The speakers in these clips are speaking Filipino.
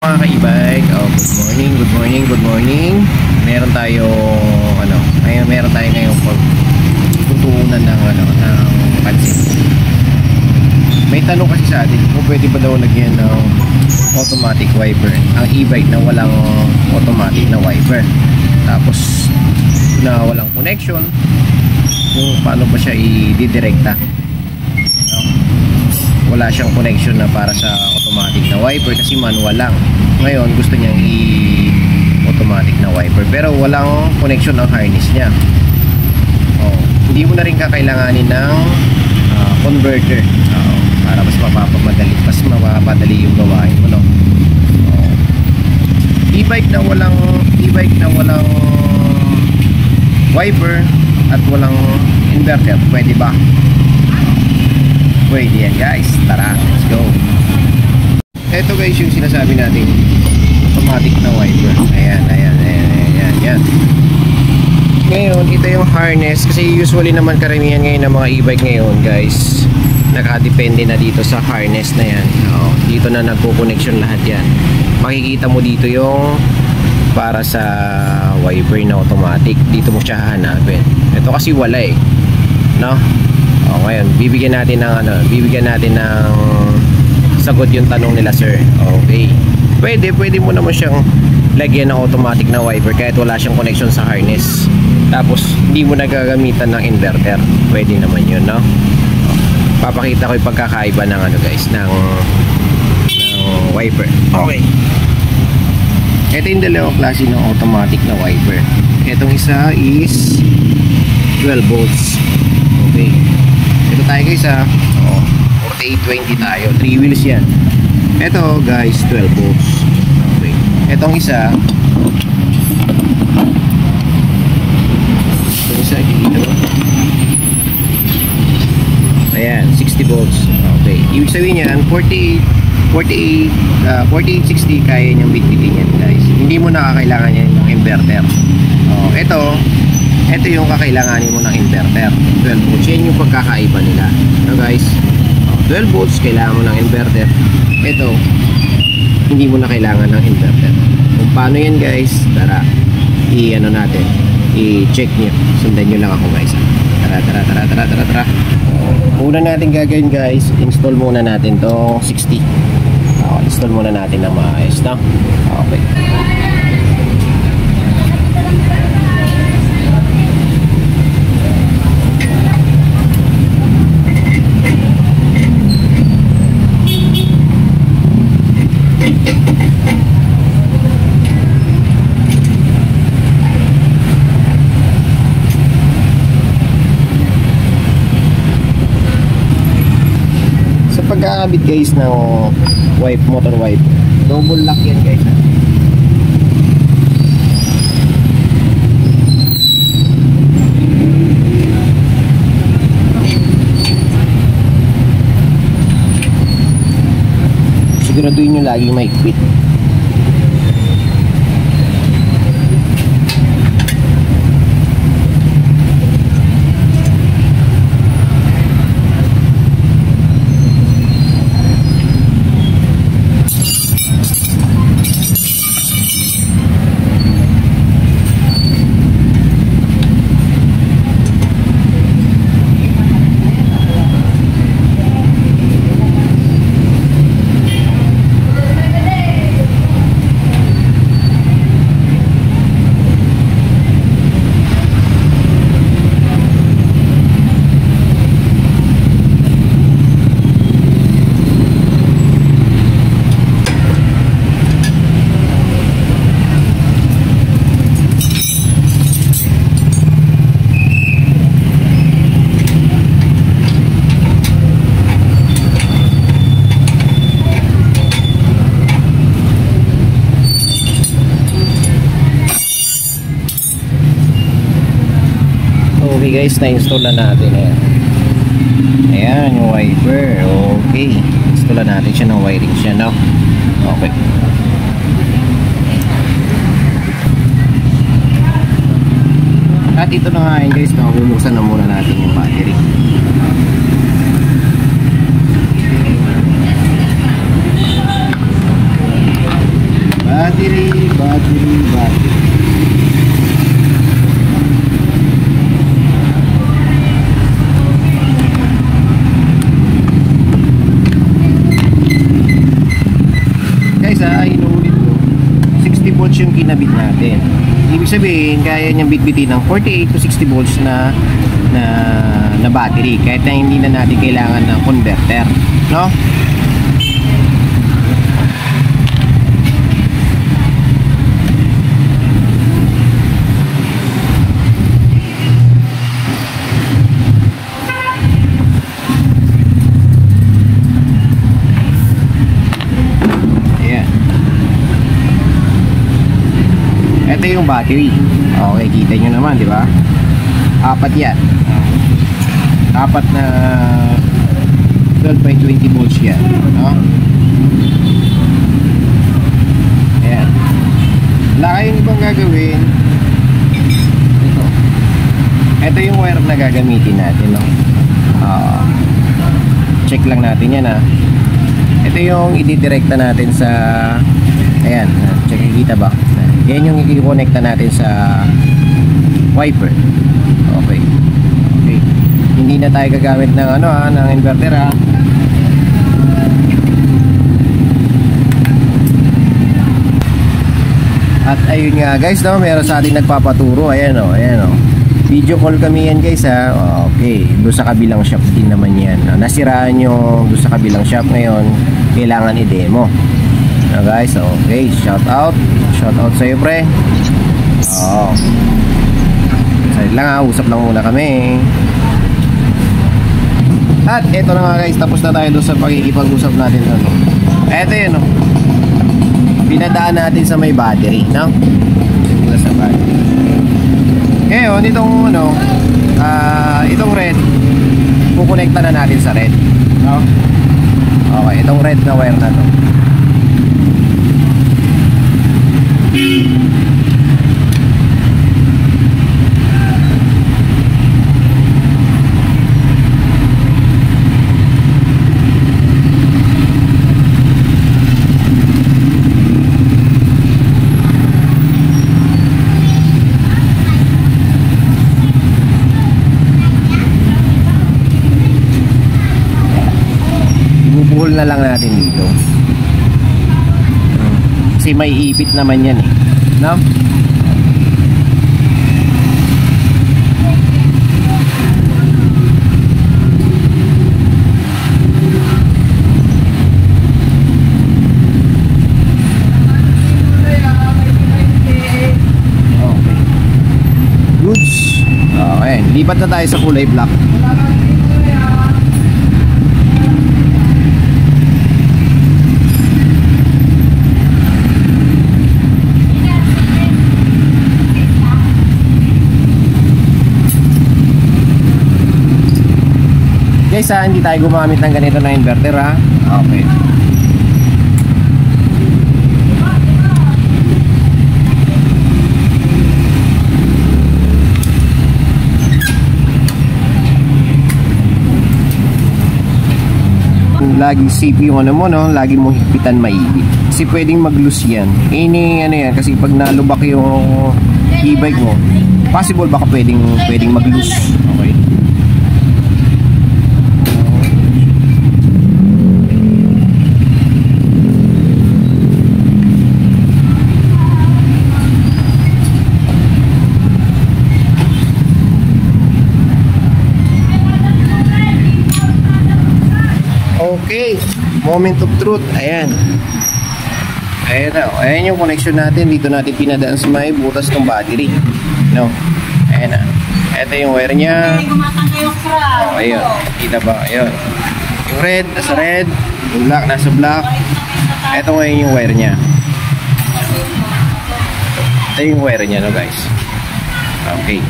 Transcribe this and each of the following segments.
Mga ka-e-bike, good morning. Meron tayo ngayong pagtutunan ng pansin. May tanong kasi sa atin kung pwede ba daw lagyan ng automatic wiper ang e-bike na walang automatic na wiper. Tapos na walang connection, kung paano ba siya i-didirekta. Wala siyang connection na para sa automatic na wiper kasi manual lang. Ngayon gusto niyang i-automatic na wiper pero walang connection ng harness niya. Hindi mo na rin kakailanganin ng converter para mas mapapadali yung gawain mo, no? E-bike na walang wiper at walang inverter, pwede ba? Pwede yan guys, tara, let's go. Ito guys yung sinasabi natin automatic na wiper. Ayan. Ngayon, ito yung harness kasi usually naman karamihan ngayon ng mga e-bike ngayon guys, nakadepende na dito sa harness na yan. Dito na nagko-connection lahat yan. Makikita mo dito yung para sa wiper na automatic, dito mo siya hahanapin. Ito kasi wala no? Ngayon, bibigyan natin ng sagot yung tanong nila, sir. Okay. Pwede mo naman siyang lagyan ng automatic na wiper kahit wala siyang connection sa harness. Tapos, hindi mo nagagamitan ng inverter. Pwede naman yun, no? Papakita ko yung pagkakaiba ng ng wiper. Okay. Ito yung dalawang klase ng automatic na wiper. Itong isa is 12 volts. Okay. Ito tayo guys 4820 tayo, 3 wheels yan. Ito guys 12 volts. Okay. Itong isa dito, ayan 60 volts. Okay, ibig sabihin yan 4860 kaya niyang bitbitin yan guys. Hindi mo nakakailangan yan ng inverter. Ito yung kakailanganin mo ng inverter, 12 volts. Yan yung pagkakaiba nila, no guys. 12 volts kailangan mo ng inverter. Ito hindi mo na kailangan ng inverter. Kung paano yan guys, tara i-check nyo. Sundan nyo lang ako guys. Tara. Una natin gagawin guys, install muna natin to 60. Install muna natin ng maayos, no? Okay. Pagkakabit guys ng motor wipe, double lock yan guys. Siguraduhin nyo lagi may quit. Okay guys, na-install na natin ayan yung wiper. Okay, install na natin siya ng wiring siya, no? Okay. At ito na nga yun guys, bubuksan na muna natin yung battery. Battery. Guys, inuulit ko. 60 volts yung kinabit natin. Ibig sabihin, kaya niyang bitbitin ng 48 to 60 volts na battery. Kahit na hindi na natin kailangan ng converter. No? Ito yung battery. Okay, kita nyo naman, di ba? Apat yan. Apat na 12.20 volts yan. No? Ayan. Wala kayong ibang gagawin. Ito yung wire na gagamitin natin. No? Check lang natin yan. Ito yung ididirekta natin sa... Ayan. Check, kita ba? Yan yung i-connecta natin sa wiper. Okay. Hindi na tayo gagamit ng ng inverter At ayun nga guys, meron sa ating nagpapaturo. Ayan o. Video call kami yan guys Okay, doon sa kabilang shop din naman yan. Nasiraan yung doon sa kabilang shop ngayon. Kailangan i-demo. Guys, okay, shout out sa'yo pre. Sorry lang usap lang muna kami. At eto na nga guys, tapos na tayo doon sa pagkikipag-usap natin. Eto yun pinadaan natin sa may battery, no? Simula sa battery. Ngayon, itong red, kukonekta na natin sa red, no? Okay, itong red na wire na to. Bubuhol na lang natin dito. Kasi may ipit naman yan no? Goods. Okay, lipat na tayo sa kulay black. Guys, hindi tayo gumamit ng ganito na inverter Okay. Lagi CPU mo lagi mo higpitan maibig. Kasi pwedeng mag-loose yan. Yan kasi pag nalubak yung e-bike mo, possible baka pwedeng mag-loose. Okay. Okay, moment of truth. Ayan yung connection natin. Dito natin pinadaan sa may butas ng battery, no? Ayan ito yung wire nya. Ayun, kita ba? Ayun, yung red nasa red, yung black nasa black. Ito ngayon yung wire nya. Ito yung wire nya, no guys? Okay,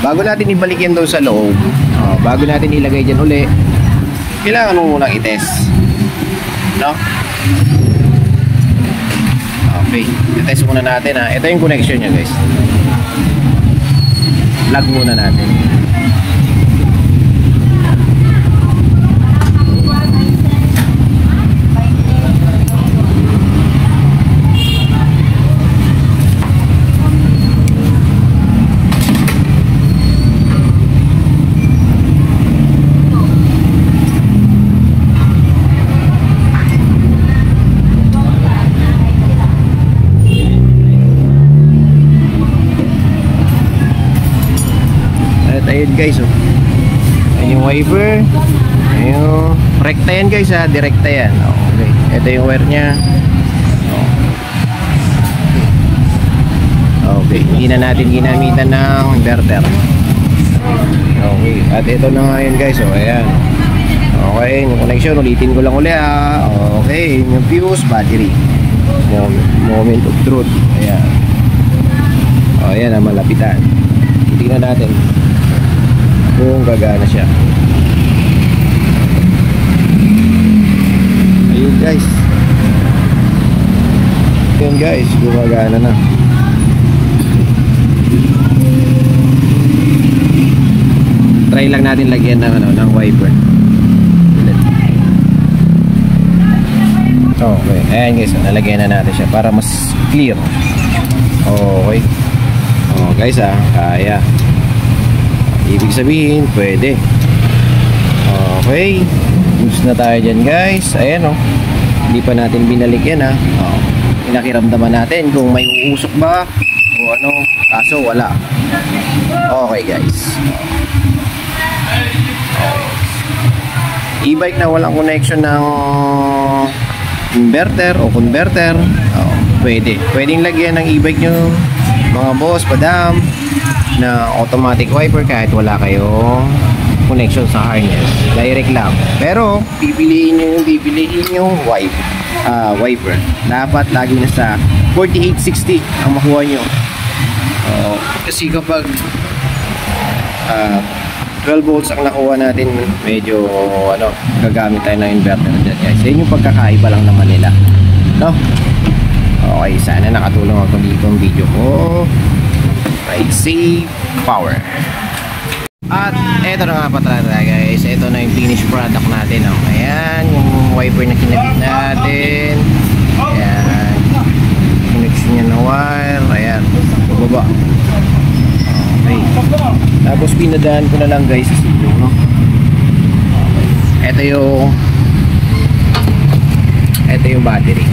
bago natin ibalik yan doon sa loob, bago natin ilagay dyan uli, kailangan mo muna i-test, no? Okay, i-test muna natin ito yung connection nya guys. Plug muna natin. Ayun guys, oh. Ayun yung wiper. Ayun. Rekta yan guys ha. Direkta yan. Okay. Ito yung wire nya. Okay. Hindi na natin ginamitan ng inverter. Okay. At ito na nga yun guys. Oh. Ayan. Okay. Yung connection. Ulitin ko lang uli ha. Okay. Yung fuse, battery. Moment of truth. Ayan. O. Ayan ang malapitan. Tingnan natin kung gagana siya. Ayun guys. Ayun guys, gumagana na. Try lang natin lagyan ng ng wiper. Okay, ayan guys, nalagyan na natin siya para mas clear. Okay. Oh guys kaya. Ibig sabihin, pwede. Okay. Use na tayo dyan guys. Ayan hindi pa natin binalik yan Pinakiramdaman natin kung may uusok ba o ano. Kaso wala. Okay guys. E-bike na walang connection ng inverter o converter, pwedeng lagyan ng e-bike nyo mga boss, padam, na automatic wiper kahit wala kayong connection sa harness. Direct lang. Pero pipiliin yung wiper. Dapat lagi na sa 4860 ang makuha nyo. Kasi kapag 12 volts ang nakuha natin, medyo gagamit tayo ng inverter dyan guys. Yan yung pagkakaiba lang naman nila, no? Okay, sana nakatulong ako dito ang video ko. Ride safe, power. At eto na nga pa talaga guys. Ito na yung finished product natin. Ayan, yung wiper na kinabit natin. Ayan, connection niya na wire. Ayan, baba. Okay. Tapos pinadaan ko na lang guys sa silong, no? Okay. Ito yung battery.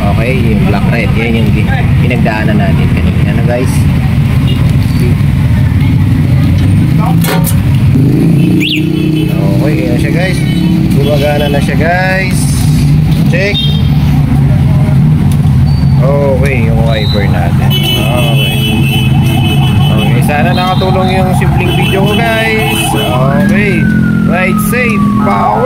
Okay, yung black red. Yan yung pinagdaanan natin kanina na guys. Okay, yan siya guys. Gumagana na siya guys. Check. Okay, yung wiper natin. Okay, sana nakatulong yung simpleng video ko guys. Okay, ride safe, power.